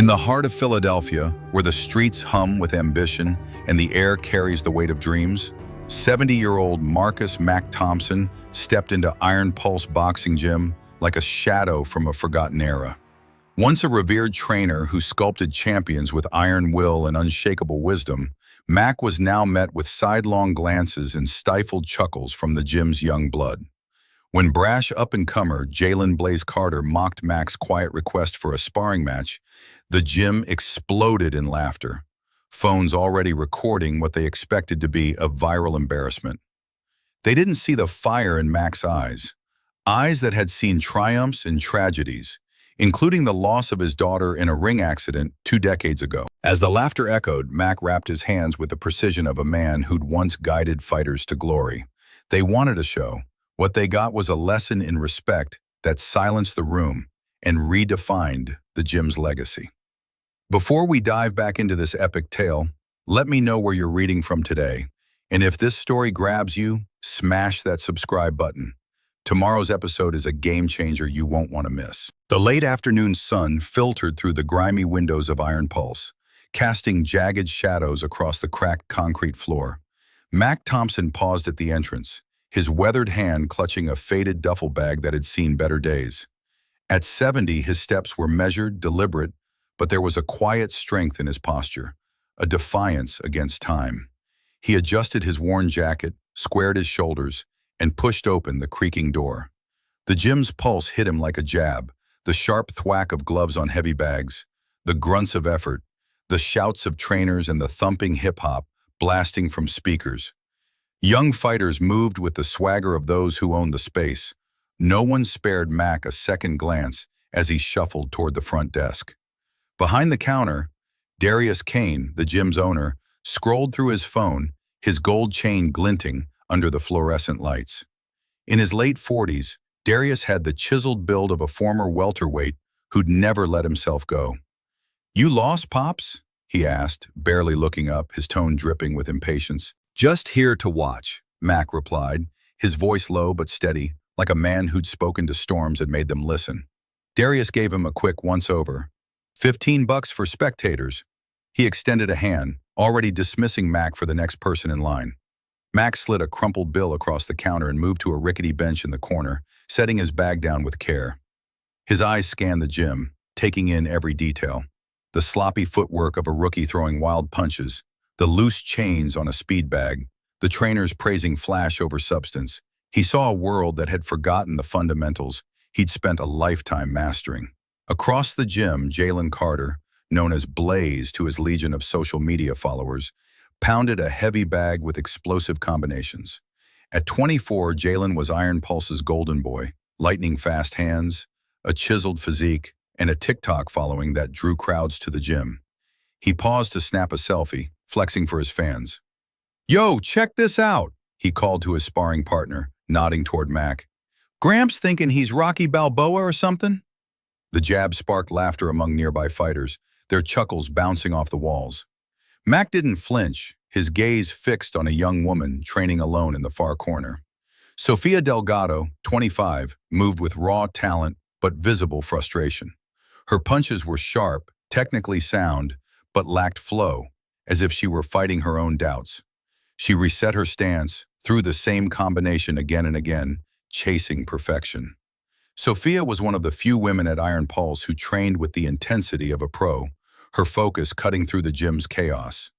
In the heart of Philadelphia, where the streets hum with ambition and the air carries the weight of dreams, 70-year-old Mack Thompson stepped into Iron Pulse boxing gym like a shadow from a forgotten era. Once a revered trainer who sculpted champions with iron will and unshakable wisdom, Mack was now met with sidelong glances and stifled chuckles from the gym's young blood. When brash up-and-comer Jalen Carter mocked Mack's quiet request for a sparring match, the gym exploded in laughter, phones already recording what they expected to be a viral embarrassment. They didn't see the fire in Mack's eyes that had seen triumphs and tragedies, including the loss of his daughter in a ring accident 2 decades ago. As the laughter echoed, Mack wrapped his hands with the precision of a man who'd once guided fighters to glory. They wanted a show. What they got was a lesson in respect that silenced the room and redefined the gym's legacy. Before we dive back into this epic tale, let me know where you're reading from today. And if this story grabs you, smash that subscribe button. Tomorrow's episode is a game changer you won't want to miss. The late afternoon sun filtered through the grimy windows of Iron Pulse, casting jagged shadows across the cracked concrete floor. Mack Thompson paused at the entrance, his weathered hand clutching a faded duffel bag that had seen better days. At 70, his steps were measured, deliberate, but there was a quiet strength in his posture, a defiance against time. He adjusted his worn jacket, squared his shoulders, and pushed open the creaking door. The gym's pulse hit him like a jab, the sharp thwack of gloves on heavy bags, the grunts of effort, the shouts of trainers and the thumping hip-hop blasting from speakers. Young fighters moved with the swagger of those who owned the space. No one spared Mack a second glance as he shuffled toward the front desk. Behind the counter, Darius Kane, the gym's owner, scrolled through his phone, his gold chain glinting under the fluorescent lights. In his late 40s, Darius had the chiseled build of a former welterweight who'd never let himself go. "You lost, Pops?" he asked, barely looking up, his tone dripping with impatience. "Just here to watch," Mack replied, his voice low but steady, like a man who'd spoken to storms and made them listen. Darius gave him a quick once-over. $15 for spectators. He extended a hand, already dismissing Mack for the next person in line. Mack slid a crumpled bill across the counter and moved to a rickety bench in the corner, setting his bag down with care. His eyes scanned the gym, taking in every detail. The sloppy footwork of a rookie throwing wild punches, the loose chains on a speed bag, the trainers praising flash over substance. He saw a world that had forgotten the fundamentals he'd spent a lifetime mastering. Across the gym, Jalen Carter, known as Blaze to his legion of social media followers, pounded a heavy bag with explosive combinations. At 24, Jalen was Iron Pulse's golden boy, lightning-fast hands, a chiseled physique, and a TikTok following that drew crowds to the gym. He paused to snap a selfie, flexing for his fans. "Yo, check this out," he called to his sparring partner, nodding toward Mack. "Gramps thinking he's Rocky Balboa or something?" The jab sparked laughter among nearby fighters, their chuckles bouncing off the walls. Mack didn't flinch, his gaze fixed on a young woman training alone in the far corner. Sofia Delgado, 25, moved with raw talent but visible frustration. Her punches were sharp, technically sound, but lacked flow, as if she were fighting her own doubts. She reset her stance, threw the same combination again and again, chasing perfection. Sofia was one of the few women at Iron Pulse who trained with the intensity of a pro, her focus cutting through the gym's chaos.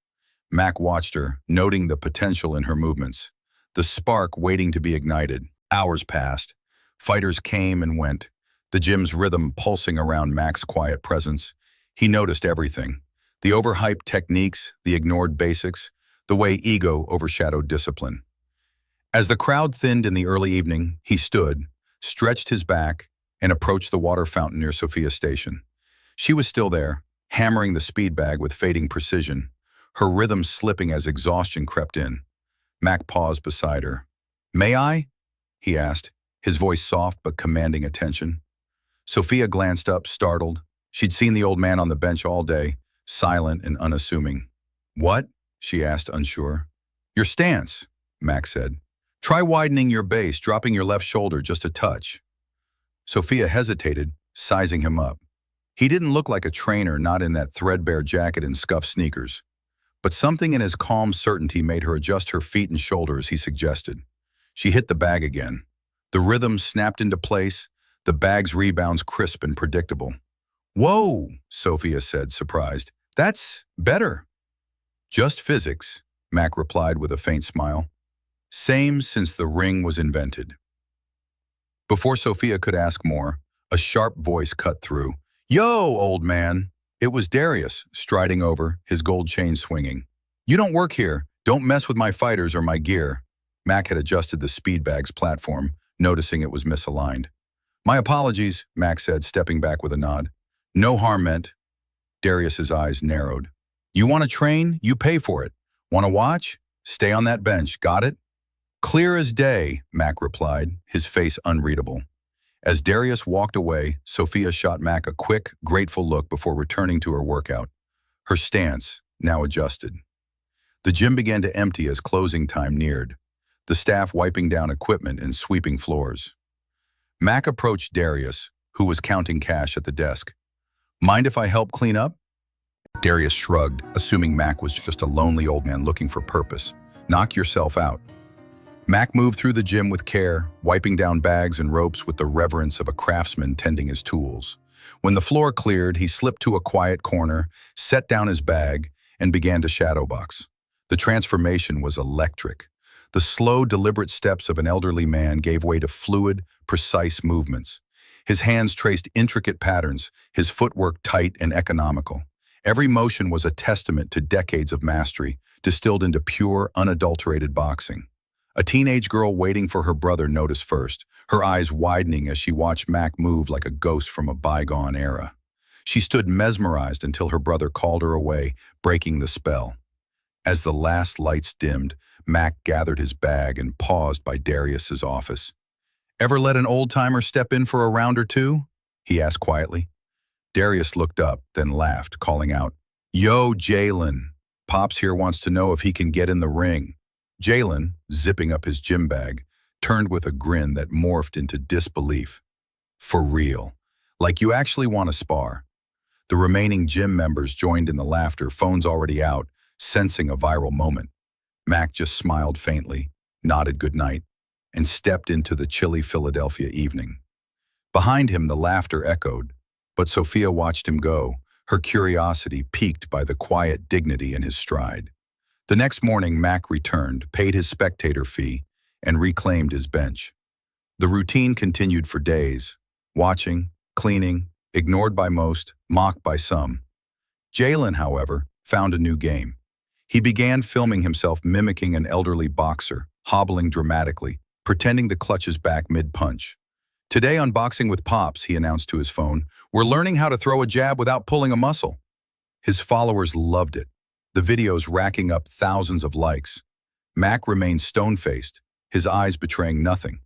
Mack watched her, noting the potential in her movements, the spark waiting to be ignited. Hours passed. Fighters came and went, the gym's rhythm pulsing around Mack's quiet presence. He noticed everything. The overhyped techniques, the ignored basics, the way ego overshadowed discipline. As the crowd thinned in the early evening, he stood, stretched his back, and approached the water fountain near Sofia's station. She was still there, hammering the speed bag with fading precision, her rhythm slipping as exhaustion crept in. Mack paused beside her. "May I?" he asked, his voice soft but commanding attention. Sofia glanced up, startled. She'd seen the old man on the bench all day, silent and unassuming. "What?" she asked, unsure. "Your stance," Mack said. "Try widening your base, dropping your left shoulder just a touch." Sofia hesitated, sizing him up. He didn't look like a trainer, not in that threadbare jacket and scuffed sneakers. But something in his calm certainty made her adjust her feet and shoulders, he suggested. She hit the bag again. The rhythm snapped into place, the bag's rebounds crisp and predictable. "Whoa," Sophia said, surprised. "That's better." "Just physics," Mack replied with a faint smile. "Same since the ring was invented." Before Sophia could ask more, a sharp voice cut through. "Yo, old man." It was Darius, striding over, his gold chain swinging. "You don't work here. Don't mess with my fighters or my gear." Mack had adjusted the speed bag's platform, noticing it was misaligned. "My apologies," Mack said, stepping back with a nod. "No harm meant." Darius's eyes narrowed. "You want to train? You pay for it. Want to watch? Stay on that bench. Got it?" "Clear as day," Mack replied, his face unreadable. As Darius walked away, Sophia shot Mack a quick, grateful look before returning to her workout. Her stance, now adjusted. The gym began to empty as closing time neared, the staff wiping down equipment and sweeping floors. Mack approached Darius, who was counting cash at the desk. "Mind if I help clean up?" Darius shrugged, assuming Mack was just a lonely old man looking for purpose. "Knock yourself out." Mack moved through the gym with care, wiping down bags and ropes with the reverence of a craftsman tending his tools. When the floor cleared, he slipped to a quiet corner, set down his bag, and began to shadowbox. The transformation was electric. The slow, deliberate steps of an elderly man gave way to fluid, precise movements. His hands traced intricate patterns, his footwork tight and economical. Every motion was a testament to decades of mastery, distilled into pure, unadulterated boxing. A teenage girl waiting for her brother noticed first, her eyes widening as she watched Mack move like a ghost from a bygone era. She stood mesmerized until her brother called her away, breaking the spell. As the last lights dimmed, Mack gathered his bag and paused by Darius's office. "Ever let an old-timer step in for a round or two?" he asked quietly. Darius looked up, then laughed, calling out, "Yo, Jalen. Pops here wants to know if he can get in the ring." Jalen, zipping up his gym bag, turned with a grin that morphed into disbelief. "For real? Like you actually want to spar?" The remaining gym members joined in the laughter, phones already out, sensing a viral moment. Mack just smiled faintly, nodded goodnight, and stepped into the chilly Philadelphia evening. Behind him, the laughter echoed, but Sophia watched him go, her curiosity piqued by the quiet dignity in his stride. The next morning, Mack returned, paid his spectator fee, and reclaimed his bench. The routine continued for days, watching, cleaning, ignored by most, mocked by some. Jalen, however, found a new game. He began filming himself mimicking an elderly boxer, hobbling dramatically, pretending to clutch his back mid-punch. "Today on Boxing with Pops," he announced to his phone, "we're learning how to throw a jab without pulling a muscle." His followers loved it, the videos racking up thousands of likes. Mack remained stone-faced, his eyes betraying nothing.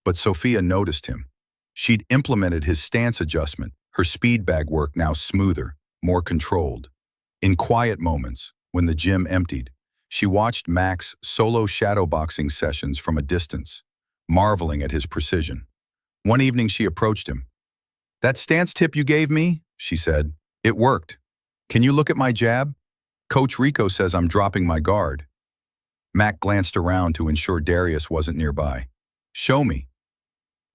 But Sophia noticed him. She'd implemented his stance adjustment, her speed bag work now smoother, more controlled. In quiet moments, when the gym emptied, she watched Mack's solo shadowboxing sessions from a distance, marveling at his precision. One evening she approached him. "That stance tip you gave me," she said, "it worked. Can you look at my jab? Coach Rico says I'm dropping my guard." Mack glanced around to ensure Darius wasn't nearby. "Show me."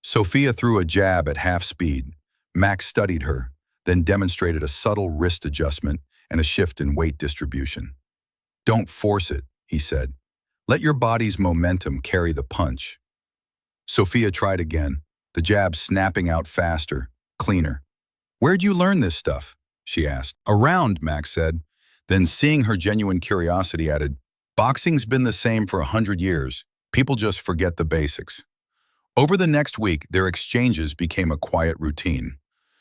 Sophia threw a jab at half speed. Mack studied her, then demonstrated a subtle wrist adjustment and a shift in weight distribution. "Don't force it," he said. "Let your body's momentum carry the punch." Sophia tried again, the jab snapping out faster, cleaner. "Where'd you learn this stuff?" she asked. "Around," Mack said. Then, seeing her genuine curiosity, added, "Boxing's been the same for 100 years. People just forget the basics." Over the next week, their exchanges became a quiet routine.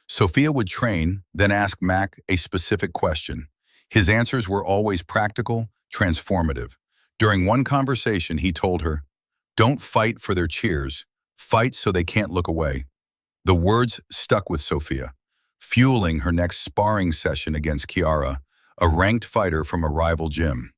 Sophia would train, then ask Mack a specific question. His answers were always practical, transformative. During one conversation, he told her, "Don't fight for their cheers. Fight so they can't look away." The words stuck with Sophia, fueling her next sparring session against Kiara, a ranked fighter from a rival gym.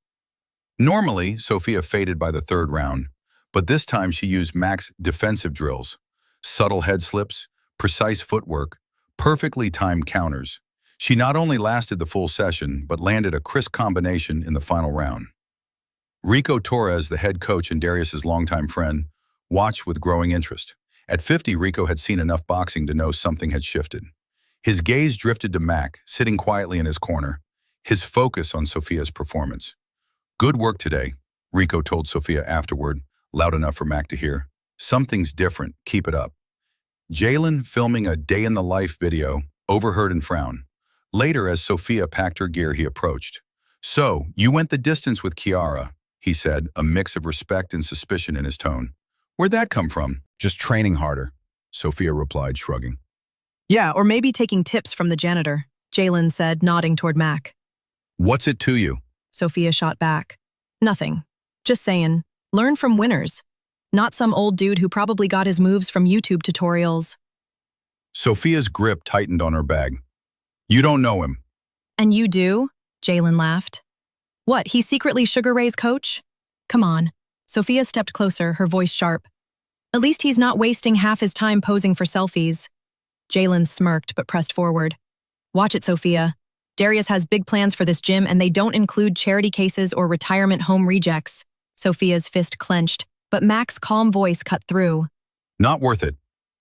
Normally, Sophia faded by the third round, but this time she used Mack's defensive drills, subtle head slips, precise footwork, perfectly timed counters. She not only lasted the full session, but landed a crisp combination in the final round. Rico Torres, the head coach and Darius's longtime friend, watched with growing interest. At 50, Rico had seen enough boxing to know something had shifted. His gaze drifted to Mack, sitting quietly in his corner, his focus on Sofia's performance. "Good work today," Rico told Sofia afterward, loud enough for Mack to hear. "Something's different, keep it up." Jalen, filming a day-in-the-life video, overheard and frowned. Later, as Sofia packed her gear, he approached. "So, you went the distance with Kiara," he said, a mix of respect and suspicion in his tone. "Where'd that come from?" "Just training harder," Sofia replied, shrugging. Yeah, or maybe taking tips from the janitor, Jalen said, nodding toward Mack. "What's it to you?" Sofia shot back. Nothing. Just saying, learn from winners. Not some old dude who probably got his moves from YouTube tutorials. Sofia's grip tightened on her bag. "You don't know him." And you do? Jalen laughed. What, he's secretly Sugar Ray's coach? Come on. Sofia stepped closer, her voice sharp. At least he's not wasting half his time posing for selfies. Jalen smirked but pressed forward. Watch it, Sofia. Darius has big plans for this gym and they don't include charity cases or retirement home rejects. Sofia's fist clenched, but Mack's calm voice cut through. "Not worth it,"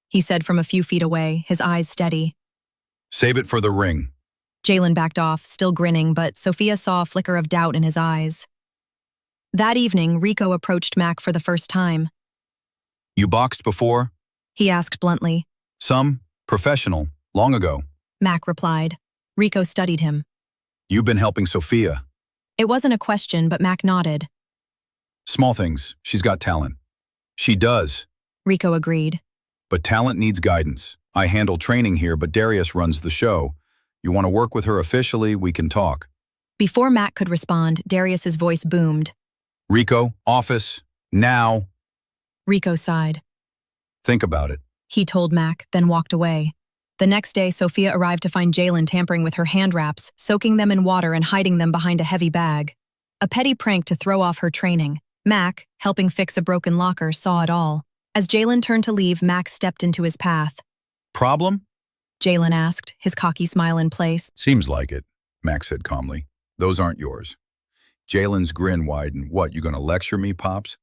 he said from a few feet away, his eyes steady. "Save it for the ring." Jalen backed off, still grinning, but Sofia saw a flicker of doubt in his eyes. That evening, Rico approached Mack for the first time. "You boxed before?" He asked bluntly. "Some. Professional. Long ago." Mack replied. Rico studied him. "You've been helping Sofia." It wasn't a question, but Mack nodded. "Small things. She's got talent." "She does." Rico agreed. "But talent needs guidance. I handle training here, but Darius runs the show. You want to work with her officially, we can talk." Before Mack could respond, Darius's voice boomed. "Rico, office, now." Rico sighed. "Think about it." He told Mack, then walked away. The next day, Sofia arrived to find Jalen tampering with her hand wraps, soaking them in water and hiding them behind a heavy bag. A petty prank to throw off her training. Mack, helping fix a broken locker, saw it all. As Jalen turned to leave, Mack stepped into his path. "Problem?" Jalen asked, his cocky smile in place. "Seems like it," Mack said calmly. "Those aren't yours." Jalen's grin widened. "What, you gonna lecture me, Pops?"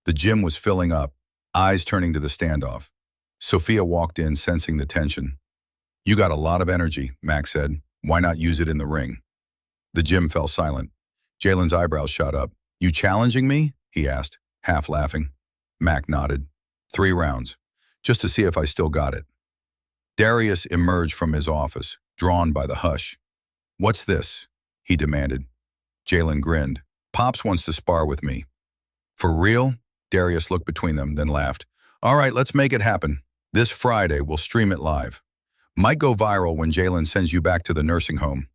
The gym was filling up, eyes turning to the standoff. Sofia walked in, sensing the tension. "You got a lot of energy," Mack said. "Why not use it in the ring?" The gym fell silent. Jalen's eyebrows shot up. "You challenging me?" he asked, half laughing. Mack nodded. 3 rounds, just to see if I still got it." Darius emerged from his office, drawn by the hush. "What's this?" he demanded. Jalen grinned. "Pops wants to spar with me." "For real?" Darius looked between them, then laughed. "All right, let's make it happen. This Friday, we'll stream it live. Might go viral when Jalen sends you back to the nursing home."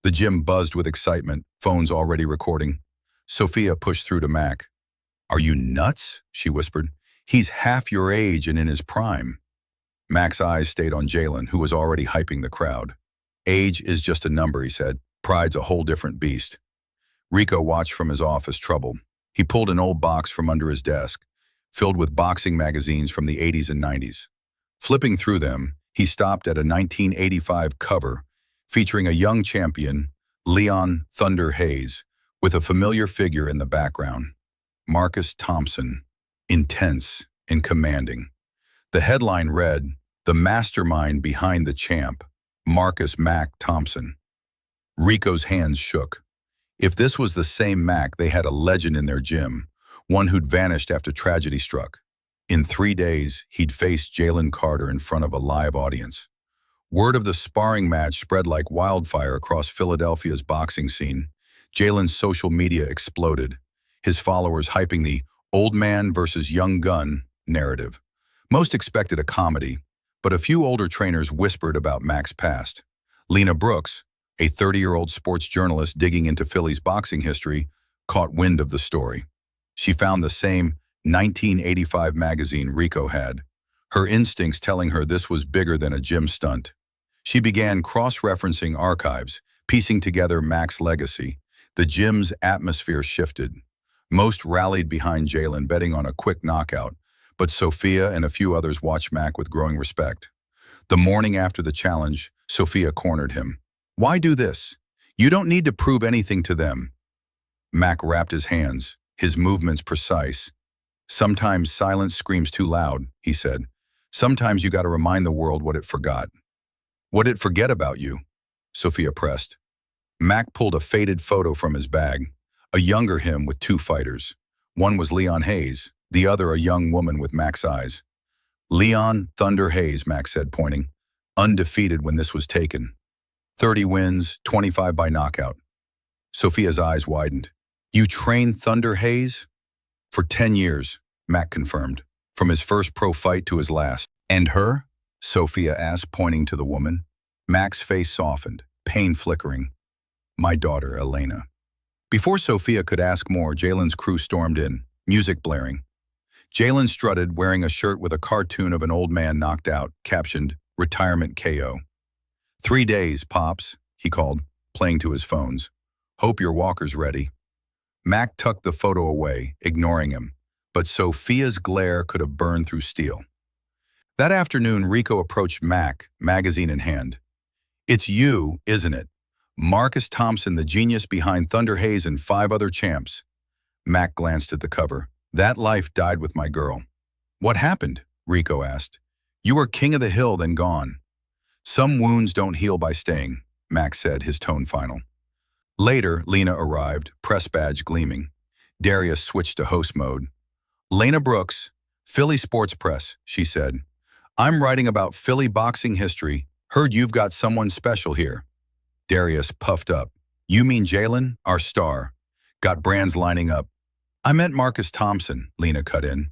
The gym buzzed with excitement, phones already recording. Sofia pushed through to Mack. "Are you nuts?" she whispered. "He's half your age and in his prime." Mack's eyes stayed on Jalen, who was already hyping the crowd. "Age is just a number," he said. "Pride's a whole different beast." Rico watched from his office, troubled. He pulled an old box from under his desk, filled with boxing magazines from the 80s and 90s. Flipping through them, he stopped at a 1985 cover featuring a young champion, Leon "Thunder" Hayes, with a familiar figure in the background. Marcus Thompson, intense and commanding. The headline read, "The mastermind behind the champ, Marcus Mack Thompson." Rico's hands shook. If this was the same Mack, they had a legend in their gym, one who'd vanished after tragedy struck. In 3 days, he'd faced Jalen Carter in front of a live audience. Word of the sparring match spread like wildfire across Philadelphia's boxing scene. Jalen's social media exploded, his followers hyping the "old man versus young gun" narrative. Most expected a comedy, but a few older trainers whispered about Mack's past. Lena Brooks, a 30-year-old sports journalist digging into Philly's boxing history, caught wind of the story. She found the same 1985 magazine Rico had, her instincts telling her this was bigger than a gym stunt. She began cross-referencing archives, piecing together Mack's legacy. The gym's atmosphere shifted. Most rallied behind Jalen, betting on a quick knockout, but Sofia and a few others watched Mack with growing respect. The morning after the challenge, Sofia cornered him. Why do this? You don't need to prove anything to them. Mack wrapped his hands, his movements precise. Sometimes silence screams too loud, he said. Sometimes you gotta remind the world what it forgot. What did it forget about you? Sophia pressed. Mack pulled a faded photo from his bag, a younger him with two fighters. One was Leon Hayes, the other a young woman with Mack's eyes. Leon Thunder Hayes, Mack said, pointing. Undefeated when this was taken. 30 wins, 25 by knockout. Sophia's eyes widened. You trained Thunder Hayes? For 10 years, Mack confirmed, from his first pro fight to his last. And her? Sophia asked, pointing to the woman. Mack's face softened, pain flickering. My daughter, Elena. Before Sophia could ask more, Jalen's crew stormed in, music blaring. Jalen strutted, wearing a shirt with a cartoon of an old man knocked out, captioned, Retirement KO. 3 days, Pops, he called, playing to his phones. Hope your walker's ready. Mack tucked the photo away, ignoring him, but Sophia's glare could have burned through steel. That afternoon, Rico approached Mack, magazine in hand. It's you, isn't it? Marcus Thompson, the genius behind Thunder Hayes and 5 other champs. Mack glanced at the cover. That life died with my girl. What happened? Rico asked. You were king of the hill, then gone. Some wounds don't heal by staying, Mack said, his tone final. Later, Lena arrived, press badge gleaming. Darius switched to host mode. Lena Brooks, Philly Sports Press, she said. I'm writing about Philly boxing history. Heard you've got someone special here. Darius puffed up. You mean Jalen, our star? Got brands lining up. I meant Marcus Thompson, Lena cut in.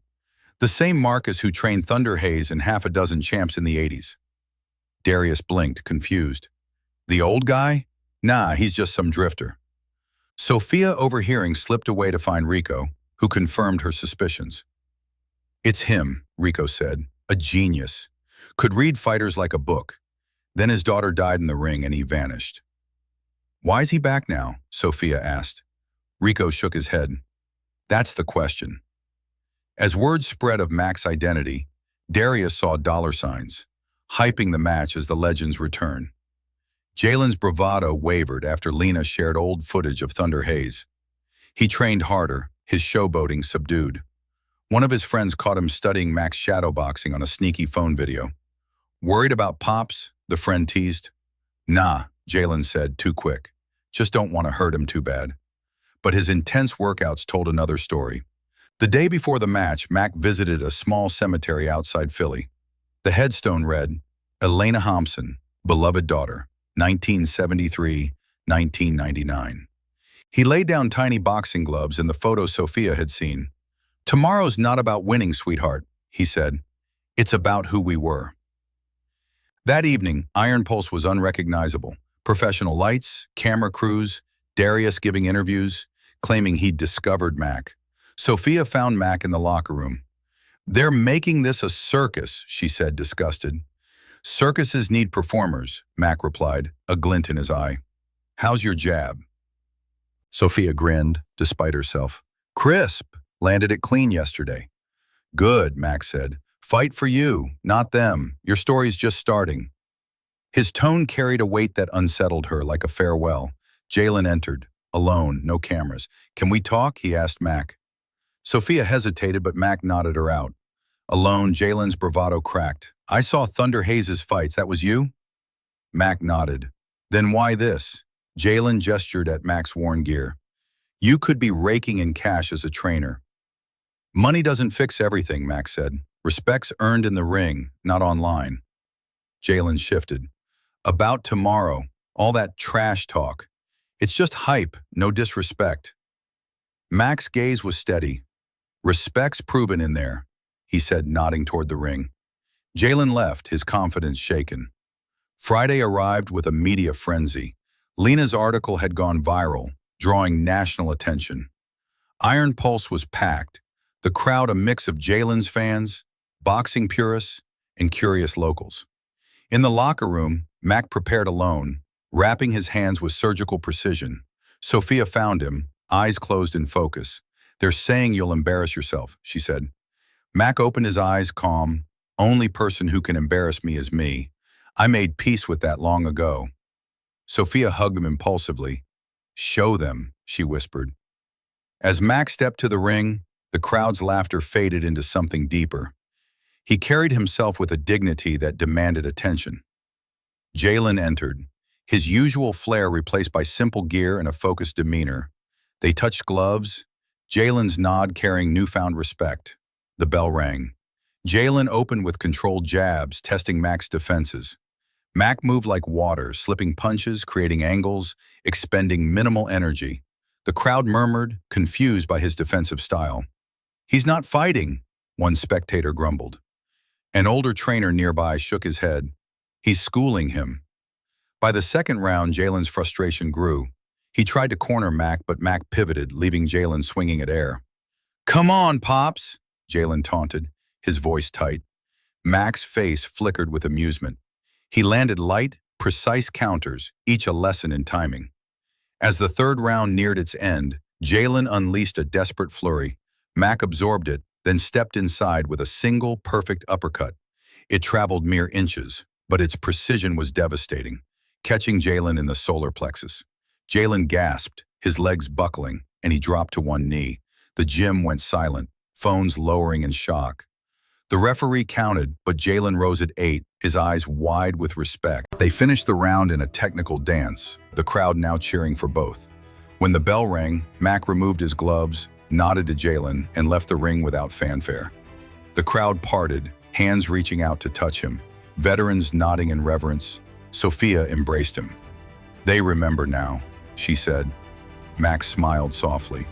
The same Marcus who trained Thunder Hayes and half a dozen champs in the 80s. Darius blinked, confused. The old guy? Nah, he's just some drifter. Sophia, overhearing, slipped away to find Rico, who confirmed her suspicions. It's him, Rico said, a genius. Could read fighters like a book. Then his daughter died in the ring and he vanished. Why's he back now? Sophia asked. Rico shook his head. That's the question. As word spread of Mack's identity, Darius saw dollar signs, hyping the match as the legends return. Jalen's bravado wavered after Lena shared old footage of Thunder Hayes. He trained harder, his showboating subdued. One of his friends caught him studying Mack's shadowboxing on a sneaky phone video. Worried about Pops? The friend teased. Nah, Jalen said, too quick. Just don't want to hurt him too bad. But his intense workouts told another story. The day before the match, Mack visited a small cemetery outside Philly. The headstone read, Elena Thompson, beloved daughter, 1973-1999. He laid down tiny boxing gloves in the photo Sophia had seen. Tomorrow's not about winning, sweetheart, he said. It's about who we were. That evening, Iron Pulse was unrecognizable. Professional lights, camera crews, Darius giving interviews, claiming he'd discovered Mack. Sophia found Mack in the locker room. They're making this a circus, she said, disgusted. Circuses need performers, Mack replied, a glint in his eye. How's your jab? Sophia grinned, despite herself. Crisp, landed it clean yesterday. Good, Mack said. Fight for you, not them. Your story's just starting. His tone carried a weight that unsettled her like a farewell. Jalen entered, alone, no cameras. Can we talk? He asked Mack. Sophia hesitated, but Mack nodded her out. Alone, Jalen's bravado cracked. I saw Thunder Hayes' fights. That was you? Mack nodded. Then why this? Jalen gestured at Mack's worn gear. You could be raking in cash as a trainer. Money doesn't fix everything, Mack said. Respect's earned in the ring, not online. Jalen shifted. About tomorrow, all that trash talk. It's just hype, no disrespect. Mack's gaze was steady. Respect's proven in there, he said, nodding toward the ring. Jalen left, his confidence shaken. Friday arrived with a media frenzy. Lena's article had gone viral, drawing national attention. Iron Pulse was packed, the crowd a mix of Jalen's fans, boxing purists, and curious locals. In the locker room, Mack prepared alone, wrapping his hands with surgical precision. Sophia found him, eyes closed in focus. They're saying you'll embarrass yourself, she said. Mack opened his eyes, calm. Only person who can embarrass me is me. I made peace with that long ago. Sophia hugged him impulsively. "Show them," she whispered. As Mack stepped to the ring, the crowd's laughter faded into something deeper. He carried himself with a dignity that demanded attention. Jalen entered, his usual flair replaced by simple gear and a focused demeanor. They touched gloves, Jalen's nod carrying newfound respect. The bell rang. Jalen opened with controlled jabs, testing Mack's defenses. Mack moved like water, slipping punches, creating angles, expending minimal energy. The crowd murmured, confused by his defensive style. "He's not fighting," one spectator grumbled. An older trainer nearby shook his head. "He's schooling him." By the second round, Jalen's frustration grew. He tried to corner Mack, but Mack pivoted, leaving Jalen swinging at air. "Come on, Pops," Jalen taunted, his voice tight. Mack's face flickered with amusement. He landed light, precise counters, each a lesson in timing. As the third round neared its end, Jalen unleashed a desperate flurry. Mack absorbed it, then stepped inside with a single, perfect uppercut. It traveled mere inches, but its precision was devastating, catching Jalen in the solar plexus. Jalen gasped, his legs buckling, and he dropped to one knee. The gym went silent, phones lowering in shock. The referee counted, but Jalen rose at 8, his eyes wide with respect. They finished the round in a technical dance, the crowd now cheering for both. When the bell rang, Mack removed his gloves, nodded to Jalen, and left the ring without fanfare. The crowd parted, hands reaching out to touch him, veterans nodding in reverence. Sophia embraced him. "They remember now," she said. Mack smiled softly.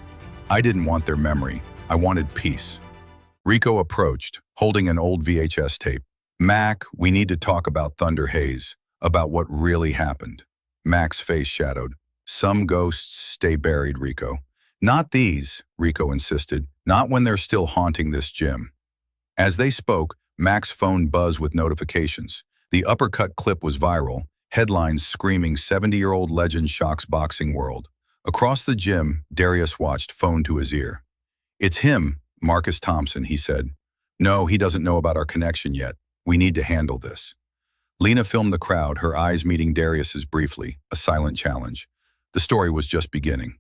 "I didn't want their memory. I wanted peace." Rico approached, holding an old VHS tape. "Mack, we need to talk about Thunder Haze, about what really happened." Mack's face shadowed. "Some ghosts stay buried, Rico." "Not these," Rico insisted, "not when they're still haunting this gym." As they spoke, Mack's phone buzzed with notifications. The Uppercut clip was viral, headlines screaming 70-year-old legend shocks boxing world. Across the gym, Darius watched, phone to his ear. "It's him, Marcus Thompson," he said. "No, he doesn't know about our connection yet. We need to handle this." Lena filmed the crowd, her eyes meeting Darius's briefly, a silent challenge. The story was just beginning.